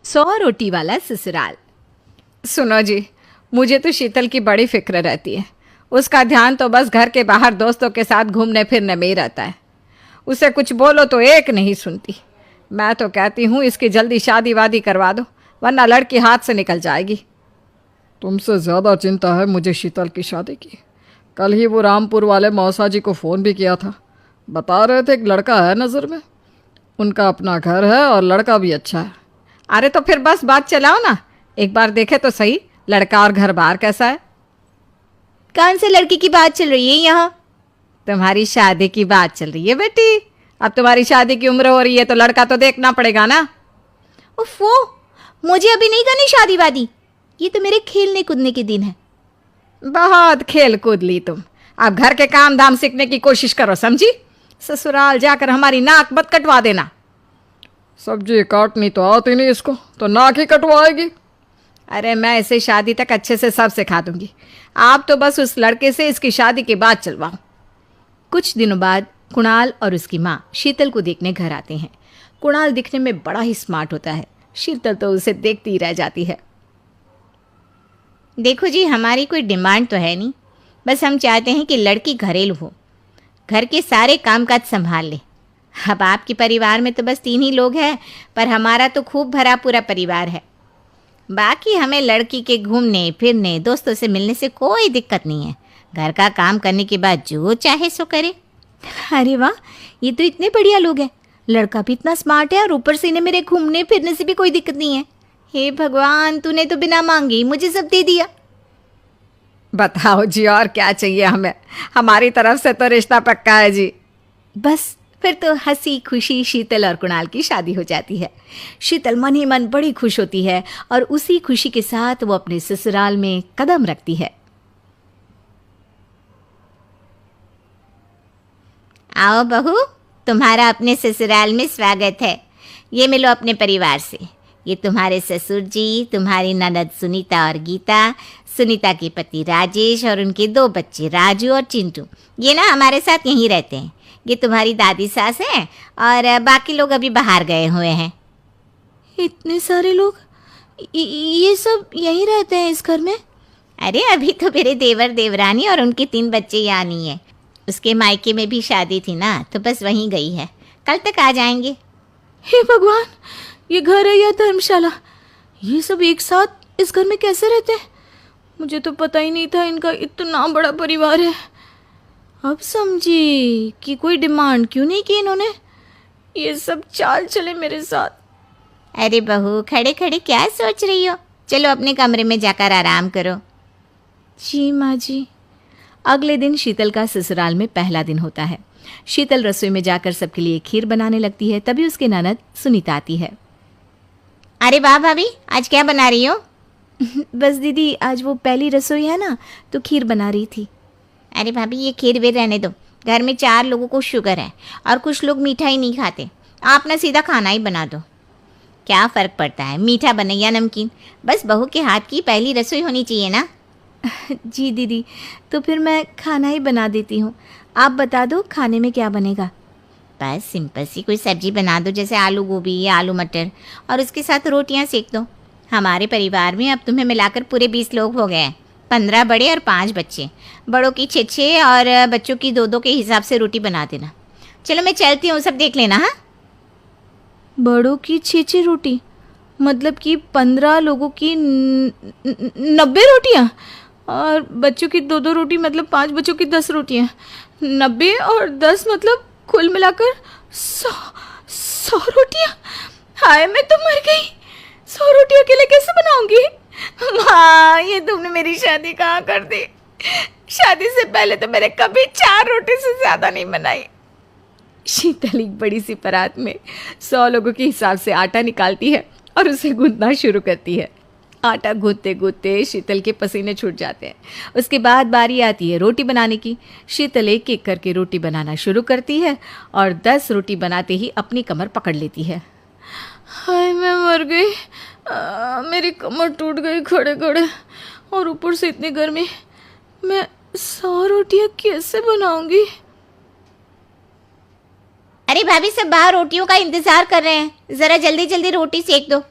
100 रोटी वाला ससुराल। सुनो जी, मुझे तो शीतल की बड़ी फिक्र रहती है। उसका ध्यान तो बस घर के बाहर दोस्तों के साथ घूमने फिरने में ही रहता है। उसे कुछ बोलो तो एक नहीं सुनती। मैं तो कहती हूँ इसकी जल्दी शादी वादी करवा दो, वरना लड़की हाथ से निकल जाएगी। तुमसे ज़्यादा चिंता है मुझे शीतल की शादी की। कल ही वो रामपुर वाले मौसा जी को फ़ोन भी किया था। बता रहे थे एक लड़का है नज़र में। उनका अपना घर है और लड़का भी अच्छा है। अरे तो फिर बस बात चलाओ ना, एक बार देखे तो सही लड़का और घर बार कैसा है। कौन से लड़की की बात चल रही है यहाँ? तुम्हारी शादी की बात चल रही है बेटी। अब तुम्हारी शादी की उम्र हो रही है तो लड़का तो देखना पड़ेगा ना। उफ़ो, मुझे अभी नहीं करनी शादी वादी। ये तो मेरे खेलने कूदने के दिन है। बहुत खेल कूद ली तुम। अब घर के काम धाम सीखने की कोशिश करो, समझी? ससुराल जाकर हमारी नाक मत कटवा देना। सब्जी काटनी तो आती नहीं इसको, तो नाक ही कटवाएगी। अरे मैं इसे शादी तक अच्छे से सब सिखा दूंगी। आप तो बस उस लड़के से इसकी शादी के बाद चलवाओ। कुछ दिनों बाद कुणाल और उसकी माँ शीतल को देखने घर आते हैं। कुणाल दिखने में बड़ा ही स्मार्ट होता है। शीतल तो उसे देखती ही रह जाती है। देखो जी, हमारी कोई डिमांड तो है नहीं, बस हम चाहते हैं कि लड़की घरेलू हो, घर के सारे कामकाज संभाल ले। अब आपके परिवार में तो बस 3 ही लोग हैं, पर हमारा तो खूब भरा पूरा परिवार है। बाकी हमें लड़की के घूमने फिरने दोस्तों से मिलने से कोई दिक्कत नहीं है। घर का काम करने के बाद जो चाहे सो करे। अरे वाह, ये तो इतने बढ़िया लोग हैं। लड़का भी इतना स्मार्ट है और ऊपर से इन्हें मेरे घूमने फिरने से भी कोई दिक्कत नहीं है। हे भगवान, तूने तो बिना मांगे ही मुझे सब दे दिया। बताओ जी, और क्या चाहिए हमें? हमारी तरफ से तो रिश्ता पक्का है जी। बस फिर तो हंसी खुशी शीतल और कुणाल की शादी हो जाती है। शीतल मन ही मन बड़ी खुश होती है और उसी खुशी के साथ वो अपने ससुराल में कदम रखती है। आओ बहू, तुम्हारा अपने ससुराल में स्वागत है। ये मिलो अपने परिवार से। ये तुम्हारे ससुर जी, तुम्हारी ननद सुनीता और गीता, सुनीता के पति राजेश और उनके 2 बच्चे राजू और चिंटू। ये ना हमारे साथ यहीं रहते हैं। ये तुम्हारी दादी सास हैं और बाकी लोग अभी बाहर गए हुए हैं। इतने सारे लोग, ये सब यहीं रहते हैं इस घर में? अरे अभी तो मेरे देवर देवरानी और उनके 3 बच्चे यहाँ नहीं है। उसके मायके में भी शादी थी ना, तो बस वहीं गई है। कल तक आ जाएंगे। हे भगवान, ये घर है या धर्मशाला? ये सब एक साथ इस घर में कैसे रहते हैं? मुझे तो पता ही नहीं था इनका इतना बड़ा परिवार है। अब समझी कि कोई डिमांड क्यों नहीं की इन्होंने। ये सब चाल चले मेरे साथ। अरे बहू, खड़े खड़े क्या सोच रही हो? चलो अपने कमरे में जाकर आराम करो। जी माँ जी। अगले दिन शीतल का ससुराल में पहला दिन होता है। शीतल रसोई में जाकर सबके लिए खीर बनाने लगती है। तभी उसकी ननद सुनीता आती है। अरे वाह भाभी, आज क्या बना रही हो? बस दीदी, आज वो पहली रसोई है ना, तो खीर बना रही थी। अरे भाभी, ये खीर वीर रहने दो। घर में 4 लोगों को शुगर है और कुछ लोग मीठा ही नहीं खाते। आप ना सीधा खाना ही बना दो। क्या फ़र्क पड़ता है, मीठा बने या नमकीन? बस बहू के हाथ की पहली रसोई होनी चाहिए ना। जी दीदी, तो फिर मैं खाना ही बना देती हूँ। आप बता दो खाने में क्या बनेगा? बस सिंपल सी कोई सब्जी बना दो, जैसे आलू गोभी या आलू मटर, और उसके साथ रोटियां सेक दो। हमारे परिवार में अब तुम्हें मिलाकर पूरे 20 लोग हो गए हैं। 15 बड़े और 5 बच्चे। बड़ों की 6-6 और बच्चों की 2-2 के हिसाब से रोटी बना देना। चलो मैं चलती हूँ, सब देख लेना। हाँ, बड़ों की 6-6 रोटी मतलब कि 15 लोगों की 90 रोटियाँ, और बच्चों की 2-2 रोटी मतलब 5 बच्चों की 10 रोटियाँ। 90 और 10 मतलब कुल मिलाकर 100 रोटियाँ। हाय, मैं तो मर गई। 100 रोटी अकेले कैसे बनाऊंगी? माँ, ये तुमने मेरी शादी कहाँ कर दी? शादी से पहले तो मैंने कभी 4 रोटी से ज़्यादा नहीं बनाई। शीतल एक बड़ी सी परात में 100 लोगों के हिसाब से आटा निकालती है और उसे गूंथना शुरू करती है। आटा गूंथते गूंथते शीतल के पसीने छूट जाते हैं। उसके बाद बारी आती है रोटी बनाने की। शीतल एक एक करके रोटी बनाना शुरू करती है और 10 रोटी बनाते ही अपनी कमर पकड़ लेती है। हाय, मैं मर गई। मेरी कमर टूट गई खड़े खड़े, और ऊपर से इतनी गर्मी। मैं 100 रोटियाँ कैसे बनाऊंगी? अरे भाभी, सब बाहर रोटियों का इंतजार कर रहे हैं। ज़रा जल्दी जल्दी रोटी सेक दो।